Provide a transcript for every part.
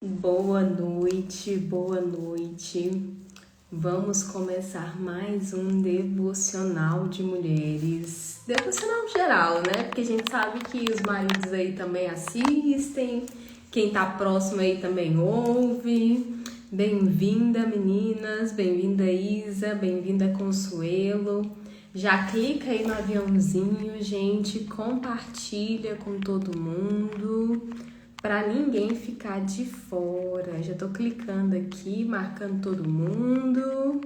Boa noite, boa noite. Vamos começar mais um devocional de mulheres. Devocional geral, né? Porque a gente sabe que os maridos aí também assistem, quem tá próximo aí também ouve. Bem-vinda, meninas, bem-vinda, Isa, bem-vinda, Consuelo. Já clica aí no aviãozinho, gente, compartilha com todo mundo. Para ninguém ficar de fora. Já tô clicando aqui, marcando todo mundo.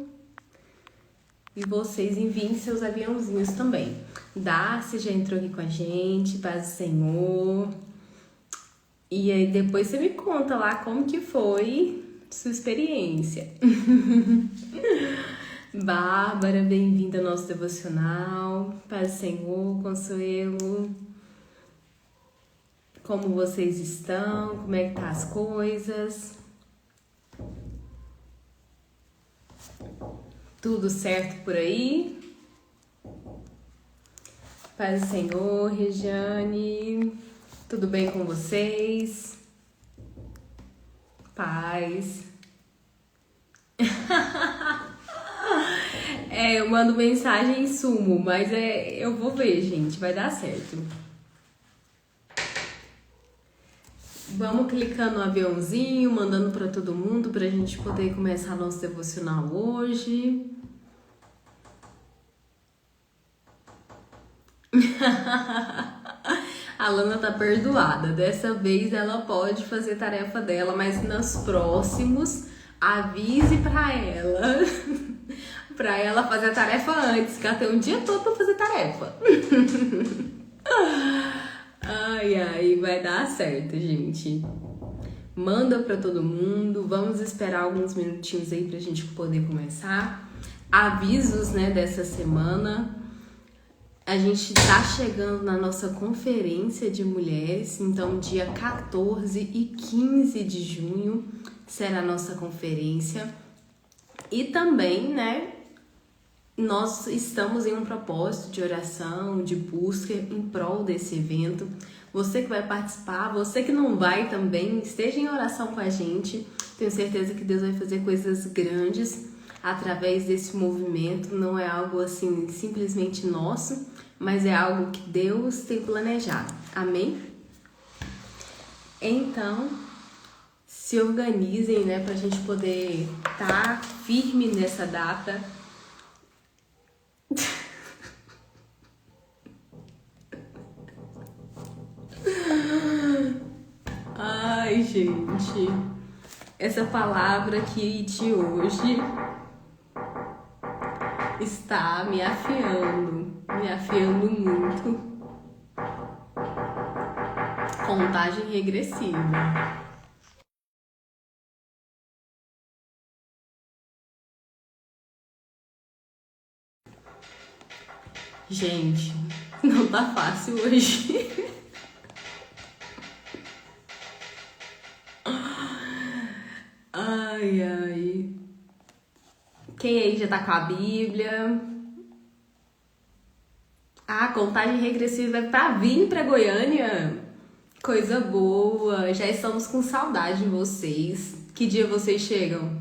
E vocês enviem seus aviãozinhos também. Darcy já entrou aqui com a gente, paz do Senhor. E aí depois você me conta lá como que foi sua experiência. Bárbara, bem-vinda ao nosso devocional. Paz do Senhor, Consuelo. Como vocês estão? Como é que tá as coisas? Tudo certo por aí? Paz do Senhor, Regiane. Tudo bem com vocês? Paz. Eu mando mensagem e sumo, mas eu vou ver, gente, vai dar certo. Vamos clicando no aviãozinho, mandando para todo mundo pra gente poder começar nosso devocional hoje. A Lana tá perdoada. Dessa vez ela pode fazer tarefa dela, mas nos próximos avise pra ela. Pra ela fazer a tarefa antes, que ela tem um dia todo pra fazer tarefa. Ai, vai dar certo, gente. Manda pra todo mundo. Vamos esperar alguns minutinhos aí pra gente poder começar. Avisos, né, dessa semana. A gente tá chegando na nossa conferência de mulheres. Então, dia 14 e 15 de junho será a nossa conferência. E também, né, nós estamos em um propósito de oração, de busca em prol desse evento. Você que vai participar, você que não vai também, esteja em oração com a gente. Tenho certeza que Deus vai fazer coisas grandes através desse movimento. Não é algo assim simplesmente nosso, mas é algo que Deus tem planejado. Amém? Então, se organizem, né, pra gente poder estar firme nessa data. Ai, gente, essa palavra aqui de hoje está me afiando muito. Contagem regressiva. Gente, não tá fácil hoje. Ai. Quem aí já tá com a Bíblia? Contagem regressiva é pra vir pra Goiânia. Coisa boa. Já estamos com saudade de vocês. Que dia vocês chegam?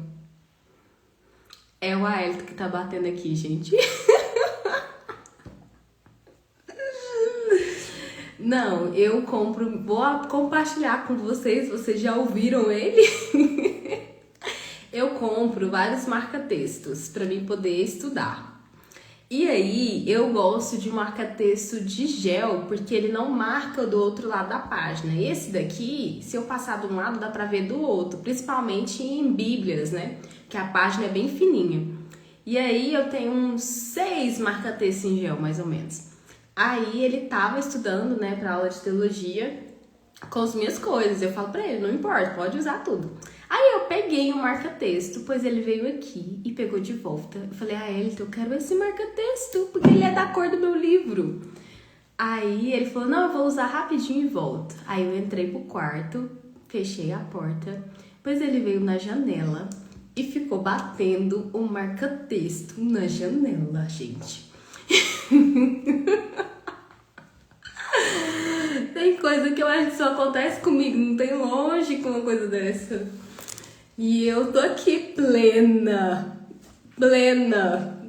É o Aelto que tá batendo aqui, gente. Não, eu compro, vou compartilhar com vocês já ouviram ele? Eu compro vários marca-textos para mim poder estudar. E aí, eu gosto de marca-texto de gel, porque ele não marca do outro lado da página. Esse daqui, se eu passar de um lado, dá pra ver do outro, principalmente em bíblias, né? Que a página é bem fininha. E aí, eu tenho uns 6 marca-textos em gel, mais ou menos. Aí ele tava estudando, né, pra aula de teologia com as minhas coisas. Eu falo pra ele, não importa, pode usar tudo. Aí eu peguei o marca-texto, pois ele veio aqui e pegou de volta. Eu falei, Elton, eu quero esse marca-texto, porque ele é da cor do meu livro. Aí ele falou, não, eu vou usar rapidinho e volto. Aí eu entrei pro quarto, fechei a porta, pois ele veio na janela e ficou batendo o marca-texto na janela, gente. Tem coisa coisa que eu acho que só acontece comigo, não tem lógica uma coisa dessa. E eu tô aqui plena,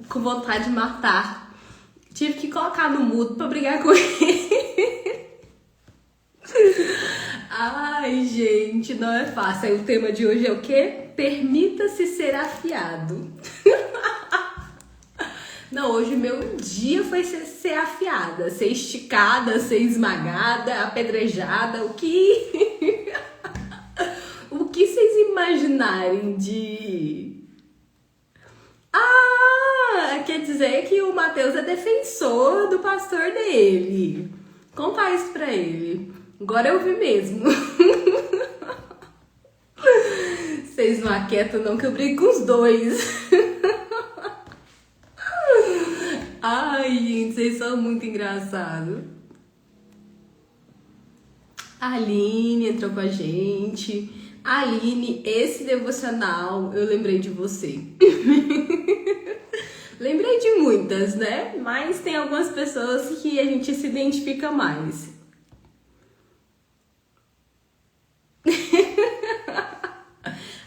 com vontade de matar. Tive que colocar no mudo pra brigar com ele. Ai, gente, não é fácil. Aí o tema de hoje é o quê? Permita-se ser afiado. Não, hoje meu dia foi ser afiada, ser esticada, ser esmagada, apedrejada, o que... o que vocês imaginarem de... Ah, quer dizer que o Matheus é defensor do pastor dele. Conta isso pra ele. Agora eu vi mesmo. Vocês não aquietam não que eu brigo com os dois. Ai, gente, vocês são muito engraçados. A Aline entrou com a gente. Aline, esse devocional, eu lembrei de você. Lembrei de muitas, né? Mas tem algumas pessoas que a gente se identifica mais.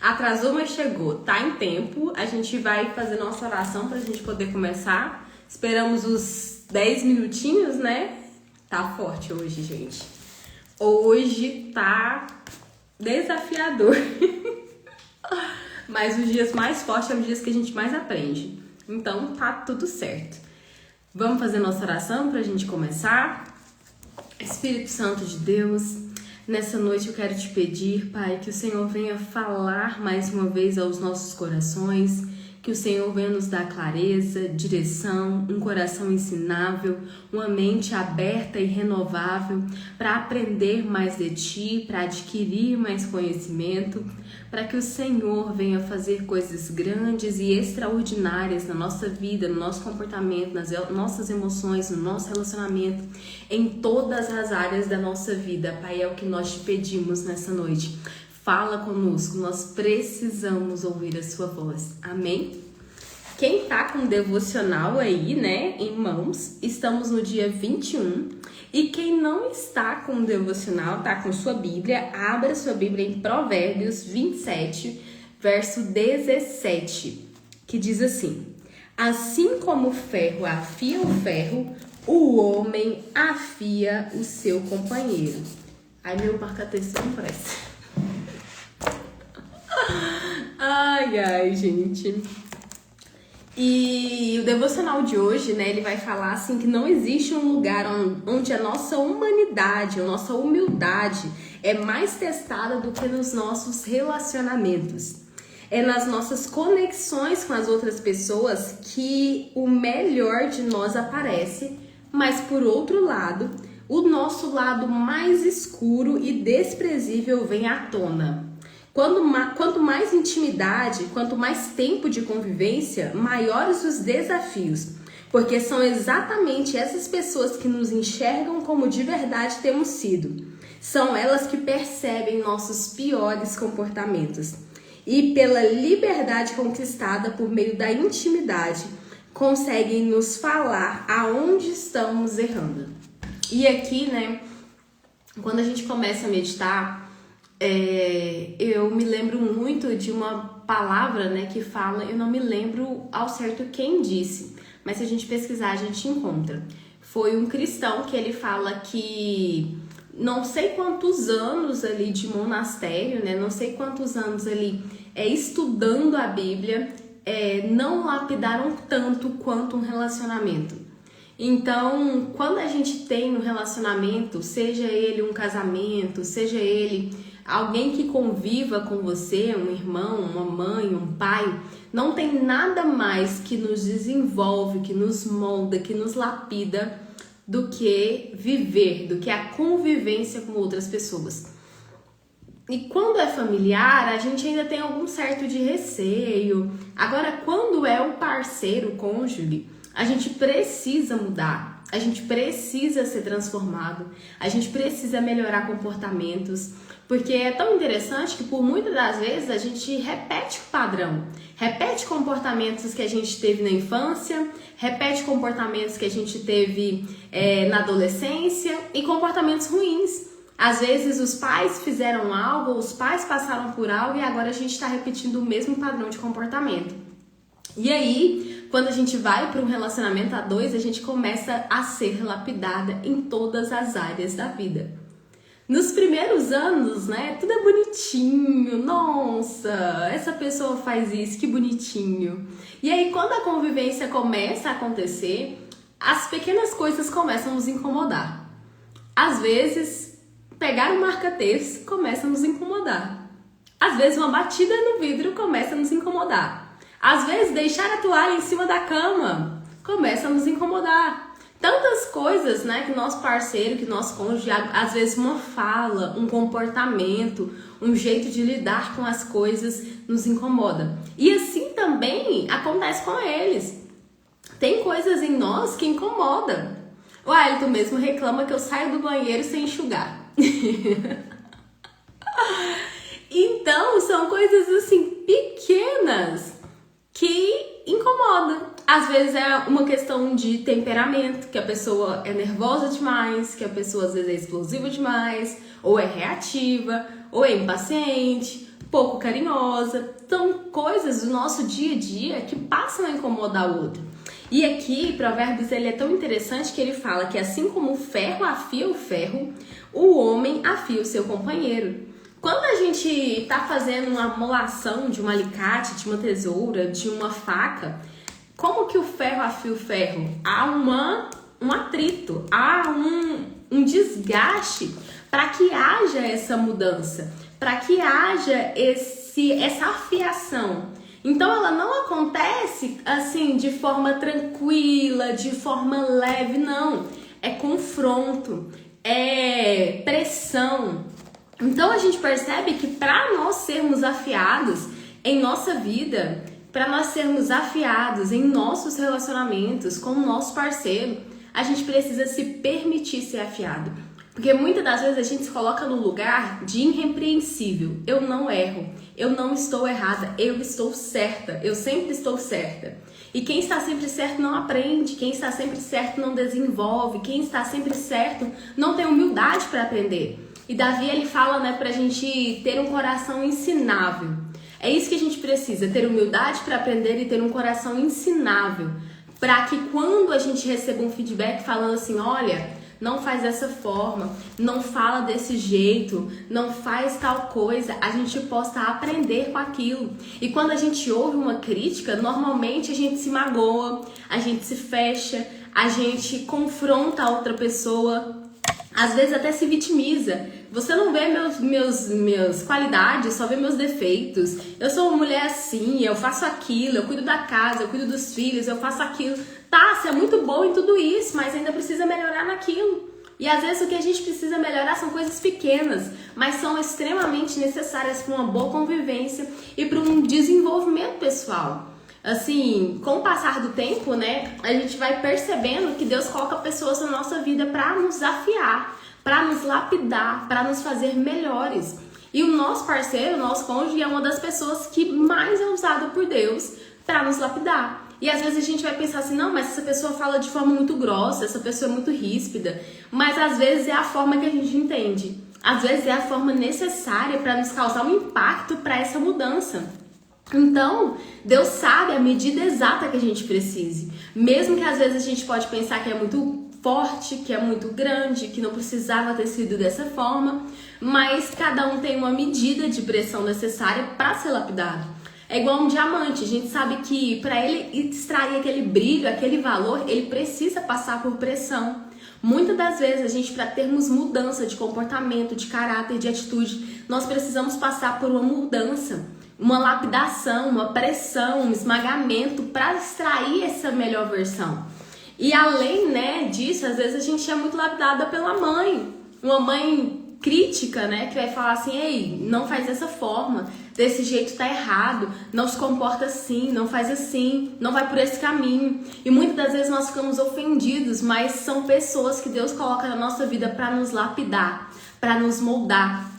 Atrasou, mas chegou. Tá em tempo. A gente vai fazer nossa oração pra gente poder começar. Esperamos os 10 minutinhos, né? Tá forte hoje, gente. Hoje tá desafiador. Mas os dias mais fortes são os dias que a gente mais aprende. Então tá tudo certo. Vamos fazer nossa oração pra gente começar? Espírito Santo de Deus, nessa noite eu quero te pedir, Pai, que o Senhor venha falar mais uma vez aos nossos corações, que o Senhor venha nos dar clareza, direção, um coração ensinável, uma mente aberta e renovável para aprender mais de Ti, para adquirir mais conhecimento, para que o Senhor venha fazer coisas grandes e extraordinárias na nossa vida, no nosso comportamento, nas nossas emoções, no nosso relacionamento, em todas as áreas da nossa vida. Pai, é o que nós te pedimos nessa noite. Fala conosco, nós precisamos ouvir a sua voz. Amém? Quem tá com o devocional aí, né, em mãos, estamos no dia 21. E quem não está com o devocional, tá com sua Bíblia, abra sua Bíblia em Provérbios 27, verso 17, que diz assim: assim como o ferro afia o ferro, o homem afia o seu companheiro. Ai, meu marca-texto não presta. Ai, gente. E o devocional de hoje, né, ele vai falar assim que não existe um lugar onde a nossa humanidade, a nossa humildade é mais testada do que nos nossos relacionamentos. É nas nossas conexões com as outras pessoas que o melhor de nós aparece, mas por outro lado, o nosso lado mais escuro e desprezível vem à tona. Quanto mais intimidade, quanto mais tempo de convivência, maiores os desafios, porque são exatamente essas pessoas que nos enxergam como de verdade temos sido. São elas que percebem nossos piores comportamentos e, pela liberdade conquistada por meio da intimidade, conseguem nos falar aonde estamos errando. E aqui, né, quando a gente começa a meditar, eu me lembro muito de uma palavra, né, que fala, eu não me lembro ao certo quem disse, mas se a gente pesquisar a gente encontra. Foi um cristão que ele fala que não sei quantos anos ali de monastério, né, não sei quantos anos ali estudando a Bíblia, não lapidaram tanto quanto um relacionamento. Então, quando a gente tem um relacionamento, seja ele um casamento, seja ele alguém que conviva com você, um irmão, uma mãe, um pai, não tem nada mais que nos desenvolve, que nos molda, que nos lapida do que viver, do que a convivência com outras pessoas. E quando é familiar, a gente ainda tem algum certo de receio. Agora, quando é o parceiro, o cônjuge, a gente precisa mudar, a gente precisa ser transformado, a gente precisa melhorar comportamentos, porque é tão interessante que por muitas das vezes a gente repete o padrão, repete comportamentos que a gente teve na infância, repete comportamentos que a gente teve na adolescência e comportamentos ruins. Às vezes os pais fizeram algo, os pais passaram por algo e agora a gente está repetindo o mesmo padrão de comportamento. E aí, quando a gente vai para um relacionamento a dois, a gente começa a ser lapidada em todas as áreas da vida. Nos primeiros anos, né, tudo é bonitinho, nossa, essa pessoa faz isso, que bonitinho. E aí, quando a convivência começa a acontecer, as pequenas coisas começam a nos incomodar. Às vezes, pegar um marca-texto começa a nos incomodar. Às vezes, uma batida no vidro começa a nos incomodar. Às vezes, deixar a toalha em cima da cama começa a nos incomodar. Tantas coisas, né, que o nosso parceiro, que o nosso cônjuge, às vezes uma fala, um comportamento, um jeito de lidar com as coisas nos incomoda. E assim também acontece com eles. Tem coisas em nós que incomodam. O Ailton mesmo reclama que eu saio do banheiro sem enxugar. Então, são coisas assim pequenas que incomodam. Às vezes é uma questão de temperamento, que a pessoa é nervosa demais, que a pessoa às vezes é explosiva demais, ou é reativa, ou é impaciente, pouco carinhosa. São coisas do nosso dia a dia que passam a incomodar o outro. E aqui, Provérbios, ele é tão interessante que ele fala que assim como o ferro afia o ferro, o homem afia o seu companheiro. Quando a gente está fazendo uma molação de um alicate, de uma tesoura, de uma faca, como que o ferro afia o ferro? Há um atrito, há um desgaste para que haja essa mudança, para que haja essa afiação. Então ela não acontece assim de forma tranquila, de forma leve, não. É confronto, é pressão. Então a gente percebe que para nós sermos afiados em nossa vida, para nós sermos afiados em nossos relacionamentos com o nosso parceiro, a gente precisa se permitir ser afiado. Porque muitas das vezes a gente se coloca no lugar de irrepreensível. Eu não erro, eu não estou errada, eu estou certa, eu sempre estou certa. E quem está sempre certo não aprende, quem está sempre certo não desenvolve, quem está sempre certo não tem humildade para aprender. E Davi, ele fala, né, pra gente ter um coração ensinável. É isso que a gente precisa, ter humildade para aprender e ter um coração ensinável. Para que quando a gente receba um feedback falando assim, olha, não faz dessa forma, não fala desse jeito, não faz tal coisa, a gente possa aprender com aquilo. E quando a gente ouve uma crítica, normalmente a gente se magoa, a gente se fecha, a gente confronta a outra pessoa, às vezes até se vitimiza. Você não vê meus qualidades, só vê meus defeitos. Eu sou uma mulher assim, eu faço aquilo, eu cuido da casa, eu cuido dos filhos, eu faço aquilo. Tá, você é muito bom em tudo isso, mas ainda precisa melhorar naquilo. E às vezes o que a gente precisa melhorar são coisas pequenas, mas são extremamente necessárias para uma boa convivência e para um desenvolvimento pessoal. Assim, com o passar do tempo, né, a gente vai percebendo que Deus coloca pessoas na nossa vida para nos afiar, para nos lapidar, para nos fazer melhores. E o nosso parceiro, o nosso cônjuge, é uma das pessoas que mais é usado por Deus para nos lapidar. E às vezes a gente vai pensar assim, não, mas essa pessoa fala de forma muito grossa, essa pessoa é muito ríspida. Mas às vezes é a forma que a gente entende. Às vezes é a forma necessária para nos causar um impacto para essa mudança. Então, Deus sabe a medida exata que a gente precise. Mesmo que às vezes a gente pode pensar que é muito forte, que é muito grande, que não precisava ter sido dessa forma, mas cada um tem uma medida de pressão necessária para ser lapidado. É igual um diamante, a gente sabe que para ele extrair aquele brilho, aquele valor, ele precisa passar por pressão. Muitas das vezes a gente, para termos mudança de comportamento, de caráter, de atitude, nós precisamos passar por uma mudança, uma lapidação, uma pressão, um esmagamento para extrair essa melhor versão. E além, né, disso, às vezes a gente é muito lapidada pela mãe, uma mãe crítica, né, que vai falar assim, ei, não faz dessa forma, desse jeito tá errado, não se comporta assim, não faz assim, não vai por esse caminho. E muitas das vezes nós ficamos ofendidos, mas são pessoas que Deus coloca na nossa vida para nos lapidar, para nos moldar.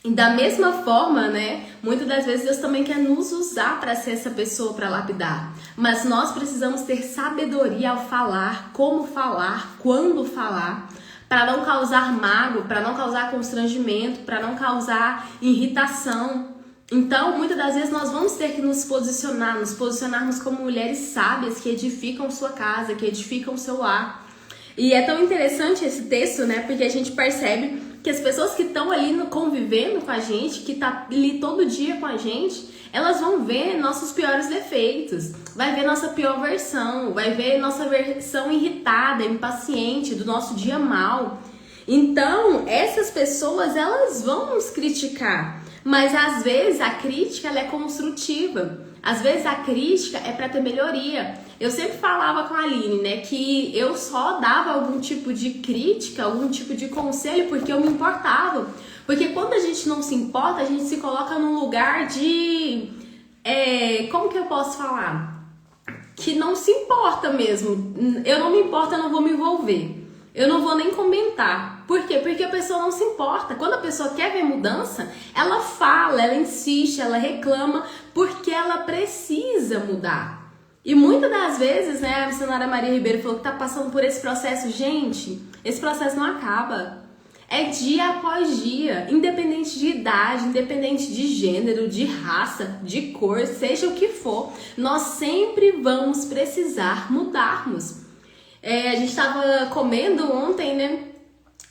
E da mesma forma, né, muitas das vezes Deus também quer nos usar para ser essa pessoa para lapidar. Mas nós precisamos ter sabedoria ao falar, como falar, quando falar, para não causar mágoa, para não causar constrangimento, para não causar irritação. Então, muitas das vezes nós vamos ter que nos posicionarmos como mulheres sábias que edificam sua casa, que edificam seu lar. E é tão interessante esse texto, né? Porque a gente percebe que as pessoas que estão ali convivendo com a gente, que tá ali todo dia com a gente, elas vão ver nossos piores defeitos, vai ver nossa pior versão, vai ver nossa versão irritada, impaciente, do nosso dia mal. Então, essas pessoas, elas vão nos criticar, mas às vezes a crítica ela é construtiva, às vezes a crítica é para ter melhoria. Eu sempre falava com a Aline, né, que eu só dava algum tipo de crítica, algum tipo de conselho porque eu me importava. Porque quando a gente não se importa, a gente se coloca num lugar de... como que eu posso falar? Que não se importa mesmo. Eu não me importo, eu não vou me envolver. Eu não vou nem comentar. Por quê? Porque a pessoa não se importa. Quando a pessoa quer ver mudança, ela fala, ela insiste, ela reclama, porque ela precisa mudar. E muitas das vezes, né, a missionária Maria Ribeiro falou que tá passando por esse processo. Gente, esse processo não acaba. É dia após dia, independente de idade, independente de gênero, de raça, de cor, seja o que for, nós sempre vamos precisar mudarmos. A gente estava comendo ontem, né?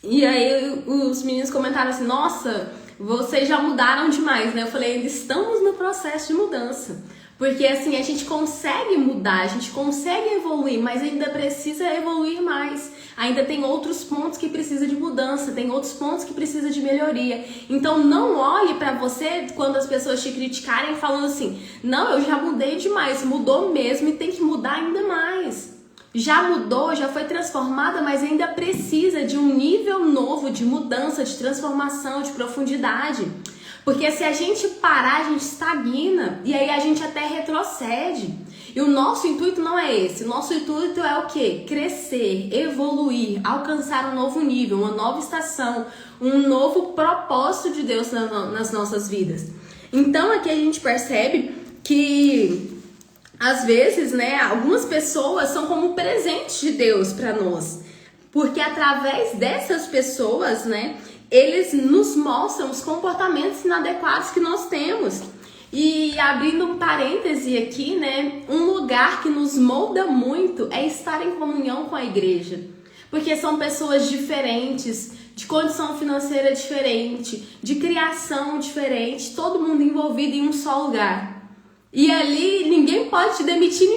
E aí os meninos comentaram assim, nossa, vocês já mudaram demais, né? Eu falei, ainda estamos no processo de mudança. Porque assim, a gente consegue mudar, a gente consegue evoluir, mas ainda precisa evoluir mais. Ainda tem outros pontos que precisa de mudança, tem outros pontos que precisa de melhoria. Então não olhe pra você quando as pessoas te criticarem falando assim, não, eu já mudei demais, mudou mesmo e tem que mudar ainda mais. Já mudou, já foi transformada, mas ainda precisa de um nível novo de mudança, de transformação, de profundidade. Porque se a gente parar, a gente estagna e aí a gente até retrocede. E o nosso intuito não é esse. O nosso intuito é o quê? Crescer, evoluir, alcançar um novo nível, uma nova estação, um novo propósito de Deus nas nossas vidas. Então aqui a gente percebe que às vezes, né, algumas pessoas são como presentes de Deus para nós. Porque através dessas pessoas, né, eles nos mostram os comportamentos inadequados que nós temos. E abrindo um parêntese aqui, né, um lugar que nos molda muito é estar em comunhão com a igreja. Porque são pessoas diferentes, de condição financeira diferente, de criação diferente, todo mundo envolvido em um só lugar. E ali ninguém pode demitir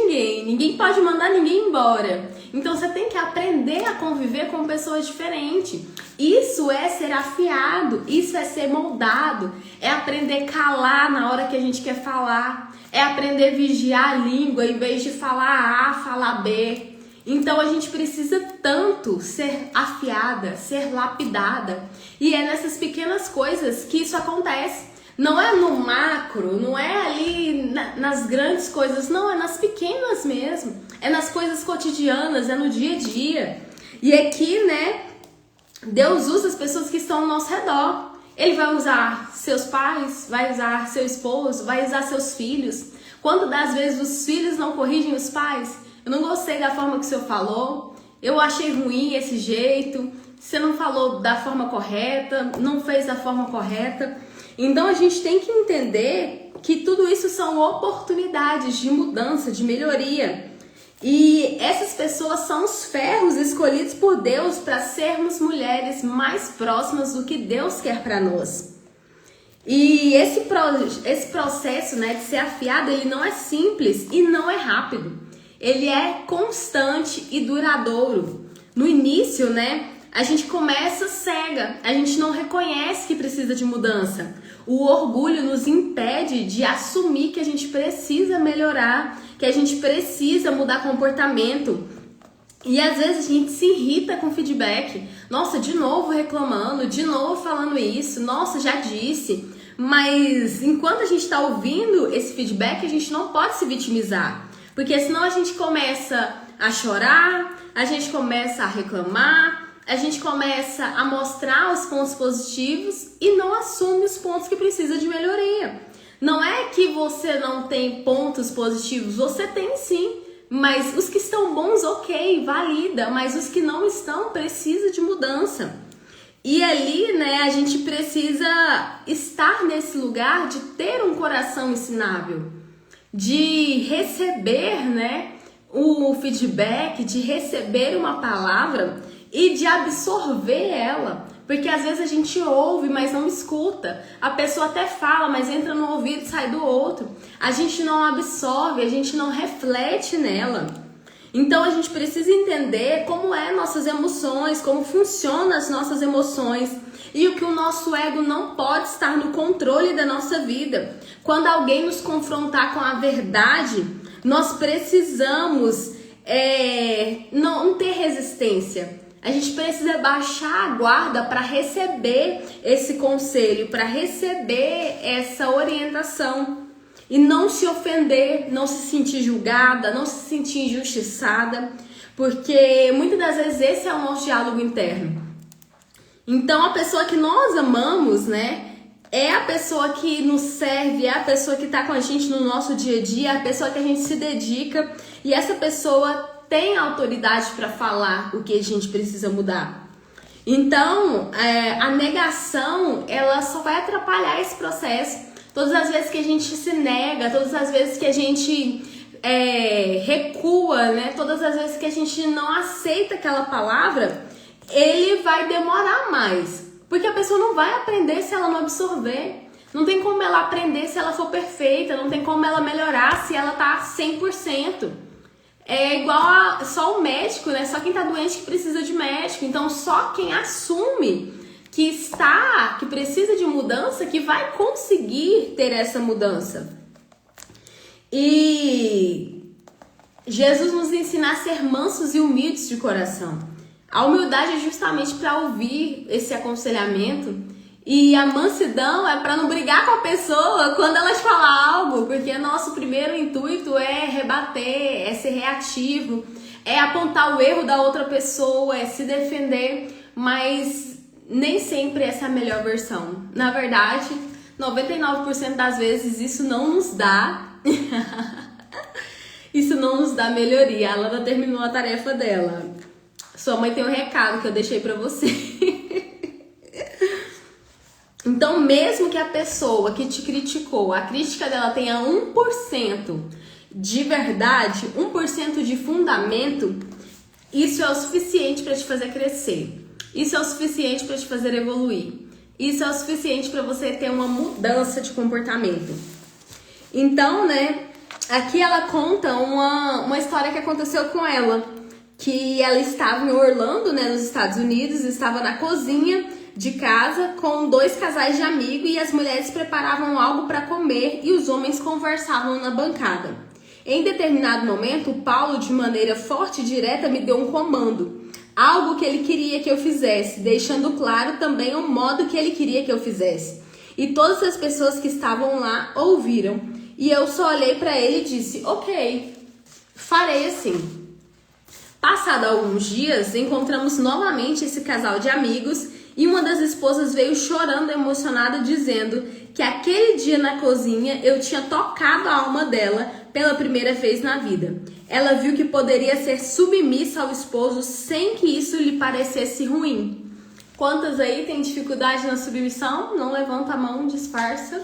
ninguém pode mandar ninguém embora. Então você tem que aprender a conviver com pessoas diferentes. Isso é ser afiado, isso é ser moldado, é aprender a calar na hora que a gente quer falar, é aprender a vigiar a língua em vez de falar A, falar B. Então a gente precisa tanto ser afiada, ser lapidada. E é nessas pequenas coisas que isso acontece. Não é no macro, não é ali nas grandes coisas, não, é nas pequenas mesmo. É nas coisas cotidianas, é no dia a dia. E aqui, né, Deus usa as pessoas que estão ao nosso redor. Ele vai usar seus pais, vai usar seu esposo, vai usar seus filhos. Quantas das vezes os filhos não corrigem os pais? Eu não gostei da forma que o senhor falou, eu achei ruim esse jeito, você não falou da forma correta, não fez da forma correta. Então a gente tem que entender que tudo isso são oportunidades de mudança, de melhoria. E essas pessoas são os ferros escolhidos por Deus para sermos mulheres mais próximas do que Deus quer para nós. E esse processo, né, de ser afiado, ele não é simples e não é rápido. Ele é constante e duradouro. No início, né, a gente começa cega, a gente não reconhece que precisa de mudança. O orgulho nos impede de assumir que a gente precisa melhorar, que a gente precisa mudar comportamento. E às vezes a gente se irrita com feedback. Nossa, de novo reclamando, de novo falando isso, nossa, já disse. Mas enquanto a gente está ouvindo esse feedback, a gente não pode se vitimizar. Porque senão a gente começa a chorar, a gente começa a reclamar, a gente começa a mostrar os pontos positivos e não assume os pontos que precisa de melhoria. Não é que você não tem pontos positivos, você tem sim. Mas os que estão bons, ok, valida, mas os que não estão, precisa de mudança. E ali, né, a gente precisa estar nesse lugar de ter um coração ensinável, de receber, né, o feedback, de receber uma palavra e de absorver ela. Porque às vezes a gente ouve, mas não escuta. A pessoa até fala, mas entra no ouvido e sai do outro. A gente não absorve, a gente não reflete nela. Então a gente precisa entender como é nossas emoções, como funcionam as nossas emoções e o que o nosso ego não pode estar no controle da nossa vida. Quando alguém nos confrontar com a verdade, nós precisamos não ter resistência. A gente precisa baixar a guarda para receber esse conselho, para receber essa orientação. E não se ofender, não se sentir julgada, não se sentir injustiçada, porque muitas das vezes esse é o nosso diálogo interno. Então a pessoa que nós amamos, né, é a pessoa que nos serve, é a pessoa que está com a gente no nosso dia a dia, é a pessoa que a gente se dedica, e essa pessoa tem autoridade para falar o que a gente precisa mudar. Então a negação, ela só vai atrapalhar esse processo. Todas as vezes que a gente se nega, todas as vezes que a gente recua, né? Todas as vezes que a gente não aceita aquela palavra, ele vai demorar mais. Porque a pessoa não vai aprender se ela não absorver. Não tem como ela aprender se ela for perfeita, não tem como ela melhorar se ela tá 100%. É igual só o médico, né? Só quem tá doente que precisa de médico. Então só quem assume que precisa de mudança, que vai conseguir ter essa mudança. E Jesus nos ensina a ser mansos e humildes de coração. A humildade é justamente para ouvir esse aconselhamento, e a mansidão é para não brigar com a pessoa quando ela te fala algo, porque nosso primeiro intuito é rebater, é ser reativo, é apontar o erro da outra pessoa, é se defender, mas nem sempre essa é a melhor versão. Na verdade, 99% das vezes isso não nos dá isso não nos dá melhoria. A Lana terminou a tarefa dela. Sua mãe tem um recado que eu deixei pra você. Então, mesmo que a pessoa que te criticou, a crítica dela tenha 1% de verdade, 1% de fundamento, isso é o suficiente para te fazer crescer. Isso é o suficiente para te fazer evoluir. Isso é o suficiente para você ter uma mudança de comportamento. Então, né, aqui ela conta uma história que aconteceu com ela. Que ela estava em Orlando, né, nos Estados Unidos, estava na cozinha de casa com 2 casais de amigos e as mulheres preparavam algo para comer e os homens conversavam na bancada. Em determinado momento, o Paulo, de maneira forte e direta, me deu um comando. Algo que ele queria que eu fizesse, deixando claro também o modo que ele queria que eu fizesse. E todas as pessoas que estavam lá ouviram. E eu só olhei para ele e disse, ok, farei assim. Passado alguns dias, encontramos novamente esse casal de amigos e uma das esposas veio chorando emocionada, dizendo que aquele dia na cozinha eu tinha tocado a alma dela pela primeira vez na vida. Ela viu que poderia ser submissa ao esposo sem que isso lhe parecesse ruim. Quantas aí tem dificuldade na submissão? Não levanta a mão, disfarça.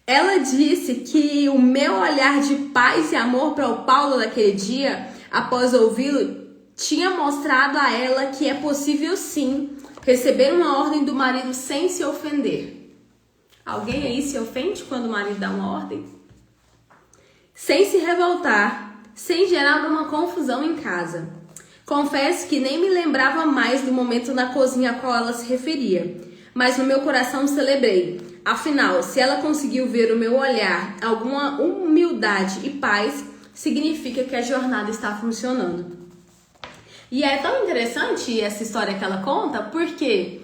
Ela disse que o meu olhar de paz e amor para o Paulo naquele dia, após ouvi-lo, tinha mostrado a ela que é possível sim receber uma ordem do marido sem se ofender. Alguém aí se ofende quando o marido dá uma ordem? Sem se revoltar, sem gerar uma confusão em casa. Confesso que nem me lembrava mais do momento na cozinha a qual ela se referia, mas no meu coração celebrei. Afinal, se ela conseguiu ver o meu olhar, alguma humildade e paz, significa que a jornada está funcionando. E é tão interessante essa história que ela conta, porque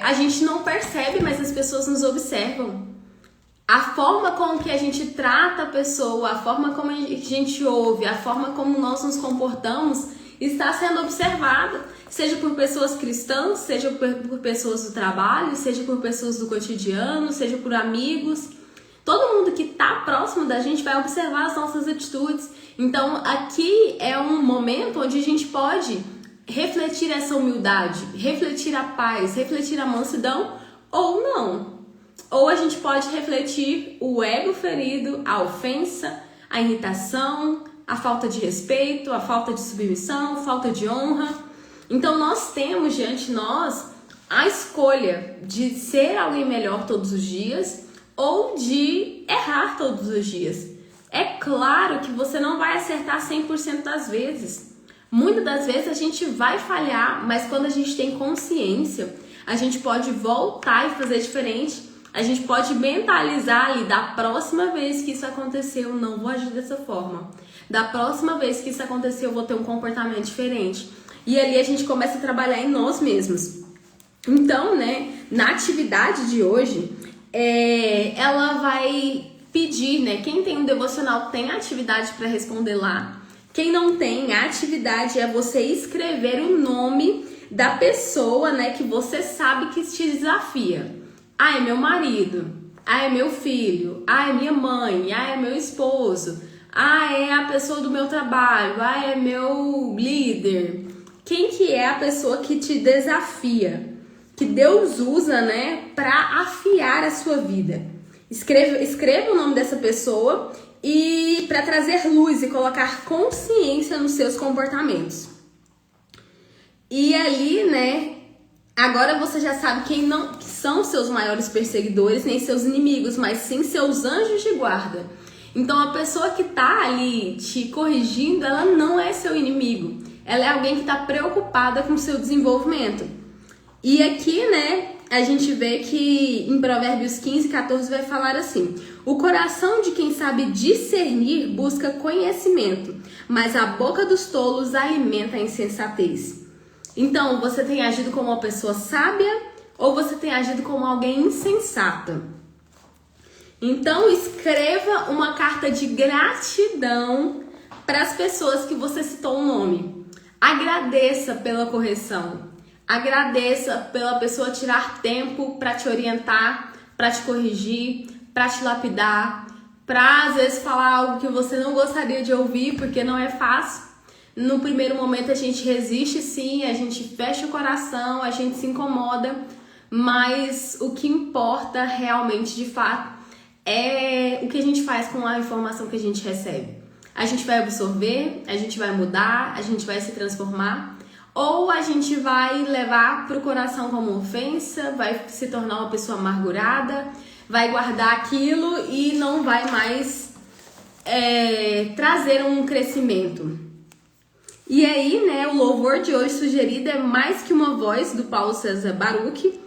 a gente não percebe, mas as pessoas nos observam. A forma com que a gente trata a pessoa, a forma como a gente ouve, a forma como nós nos comportamos, está sendo observada. Seja por pessoas cristãs, seja por pessoas do trabalho, seja por pessoas do cotidiano, seja por amigos. Todo mundo que tá próximo da gente vai observar as nossas atitudes. Então, aqui é um momento onde a gente pode refletir essa humildade, refletir a paz, refletir a mansidão ou não. Ou a gente pode refletir o ego ferido, a ofensa, a irritação, a falta de respeito, a falta de submissão, a falta de honra. Então, nós temos diante de nós a escolha de ser alguém melhor todos os dias ou de errar todos os dias. É claro que você não vai acertar 100% das vezes. Muitas das vezes a gente vai falhar, mas quando a gente tem consciência, a gente pode voltar e fazer diferente. A gente pode mentalizar ali, da próxima vez que isso acontecer, eu não vou agir dessa forma. Da próxima vez que isso acontecer, eu vou ter um comportamento diferente. E ali a gente começa a trabalhar em nós mesmos. Então, né, na atividade de hoje, ela vai pedir, né, quem tem um devocional tem atividade para responder lá. Quem não tem, a atividade é você escrever o nome da pessoa, né, que você sabe que te desafia. Ah, é meu marido. Ah, é meu filho. Ah, é minha mãe. Ah, é meu esposo. Ah, é a pessoa do meu trabalho. Ah, é meu líder. Quem que é a pessoa que te desafia? Que Deus usa, né, para afiar a sua vida. Escreva o nome dessa pessoa e para trazer luz e colocar consciência nos seus comportamentos. E ali, né, agora você já sabe quem não que são seus maiores perseguidores, nem seus inimigos, mas sim seus anjos de guarda. Então a pessoa que tá ali te corrigindo, ela não é seu inimigo. Ela é alguém que tá preocupada com o seu desenvolvimento. E aqui, né, a gente vê que em Provérbios 15:14 vai falar assim: o coração de quem sabe discernir busca conhecimento, mas a boca dos tolos alimenta a insensatez. Então, você tem agido como uma pessoa sábia ou você tem agido como alguém insensata? Então, escreva uma carta de gratidão para as pessoas que você citou o nome. Agradeça pela correção. Agradeça pela pessoa tirar tempo para te orientar, para te corrigir, para te lapidar, para às vezes falar algo que você não gostaria de ouvir porque não é fácil. No primeiro momento a gente resiste sim, a gente fecha o coração, a gente se incomoda, mas o que importa realmente de fato é o que a gente faz com a informação que a gente recebe. A gente vai absorver, a gente vai mudar, a gente vai se transformar, ou a gente vai levar para o coração como ofensa, vai se tornar uma pessoa amargurada, vai guardar aquilo e não vai mais trazer um crescimento. E aí, né, o louvor de hoje sugerido é Mais Que Uma Voz, do Paulo César Baruch,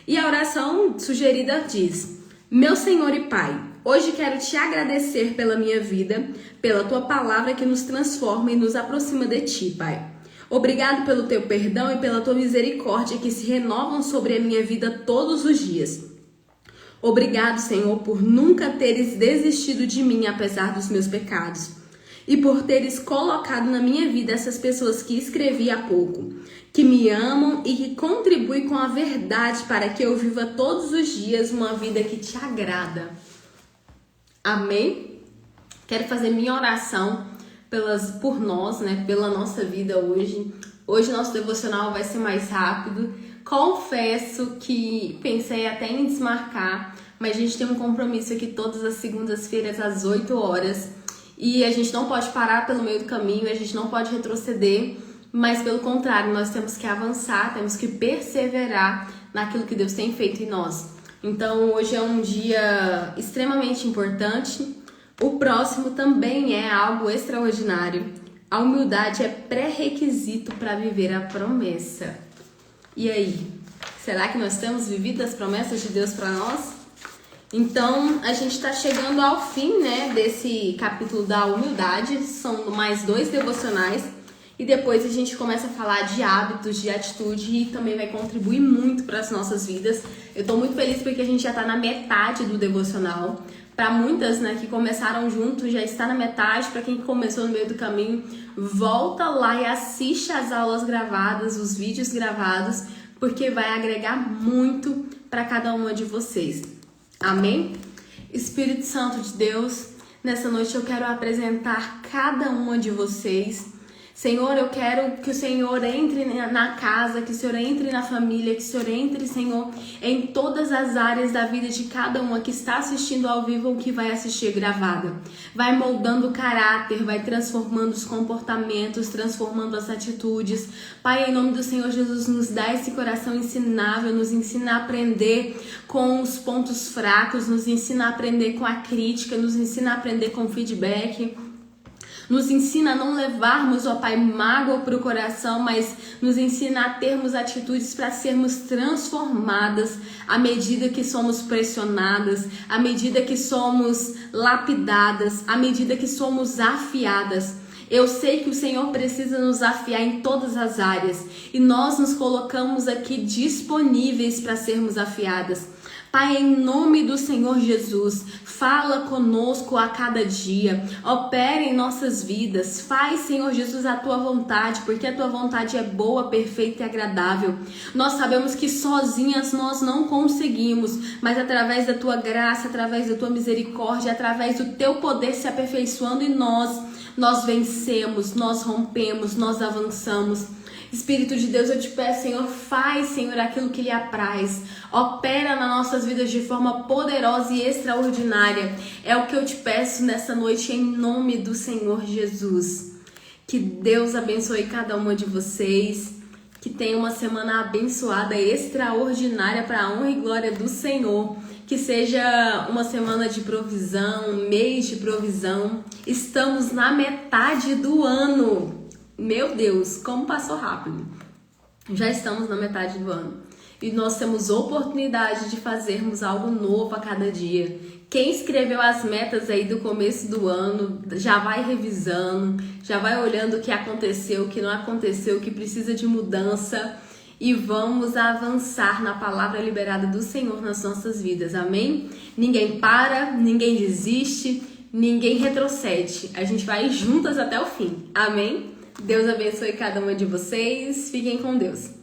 e a oração sugerida diz: meu Senhor e Pai, hoje quero te agradecer pela minha vida, pela tua palavra que nos transforma e nos aproxima de ti, Pai. Obrigado pelo teu perdão e pela tua misericórdia que se renovam sobre a minha vida todos os dias. Obrigado, Senhor, por nunca teres desistido de mim apesar dos meus pecados. E por teres colocado na minha vida essas pessoas que escrevi há pouco, que me amam e que contribuem com a verdade para que eu viva todos os dias uma vida que te agrada. Amém? Quero fazer minha oração por nós, né? Pela nossa vida hoje. Hoje nosso devocional vai ser mais rápido. Confesso que pensei até em desmarcar, mas a gente tem um compromisso aqui todas as segundas-feiras às 8 horas. E a gente não pode parar pelo meio do caminho, a gente não pode retroceder, mas pelo contrário, nós temos que avançar, temos que perseverar naquilo que Deus tem feito em nós. Então hoje é um dia extremamente importante. O próximo também é algo extraordinário. A humildade é pré-requisito para viver a promessa. E aí, será que nós temos vivido as promessas de Deus para nós? Então, a gente está chegando ao fim, né, desse capítulo da humildade. São mais 2 devocionais. E depois a gente começa a falar de hábitos, de atitude e também vai contribuir muito para as nossas vidas. Eu estou muito feliz porque a gente já está na metade do devocional. Para muitas, né, que começaram junto, já está na metade. Para quem começou no meio do caminho, volta lá e assiste as aulas gravadas, os vídeos gravados, porque vai agregar muito para cada uma de vocês. Amém? Espírito Santo de Deus, nessa noite eu quero apresentar cada uma de vocês. Senhor, eu quero que o Senhor entre na casa, que o Senhor entre na família, que o Senhor entre, Senhor, em todas as áreas da vida de cada uma que está assistindo ao vivo ou que vai assistir gravada. Vai moldando o caráter, vai transformando os comportamentos, transformando as atitudes. Pai, em nome do Senhor Jesus, nos dá esse coração ensinável, nos ensina a aprender com os pontos fracos, nos ensina a aprender com a crítica, nos ensina a aprender com o feedback. Nos ensina a não levarmos, ó Pai, mágoa para o coração, mas nos ensina a termos atitudes para sermos transformadas à medida que somos pressionadas, à medida que somos lapidadas, à medida que somos afiadas. Eu sei que o Senhor precisa nos afiar em todas as áreas e nós nos colocamos aqui disponíveis para sermos afiadas. Pai, em nome do Senhor Jesus, fala conosco a cada dia, opera em nossas vidas, faz, Senhor Jesus, a Tua vontade, porque a Tua vontade é boa, perfeita e agradável. Nós sabemos que sozinhas nós não conseguimos, mas através da Tua graça, através da Tua misericórdia, através do Teu poder se aperfeiçoando em nós vencemos, nós rompemos, nós avançamos. Espírito de Deus, eu te peço, Senhor, faz, Senhor, aquilo que lhe apraz. Opera nas nossas vidas de forma poderosa e extraordinária. É o que eu te peço nessa noite, em nome do Senhor Jesus. Que Deus abençoe cada uma de vocês. Que tenha uma semana abençoada, extraordinária, para a honra e glória do Senhor. Que seja uma semana de provisão, um mês de provisão. Estamos na metade do ano. Meu Deus, como passou rápido. Já estamos na metade do ano. E nós temos oportunidade de fazermos algo novo a cada dia. Quem escreveu as metas aí do começo do ano, já vai revisando, já vai olhando o que aconteceu, o que não aconteceu, o que precisa de mudança. E vamos avançar na palavra liberada do Senhor nas nossas vidas. Amém? Ninguém para, ninguém desiste, ninguém retrocede. A gente vai juntas até o fim. Amém? Deus abençoe cada uma de vocês. Fiquem com Deus.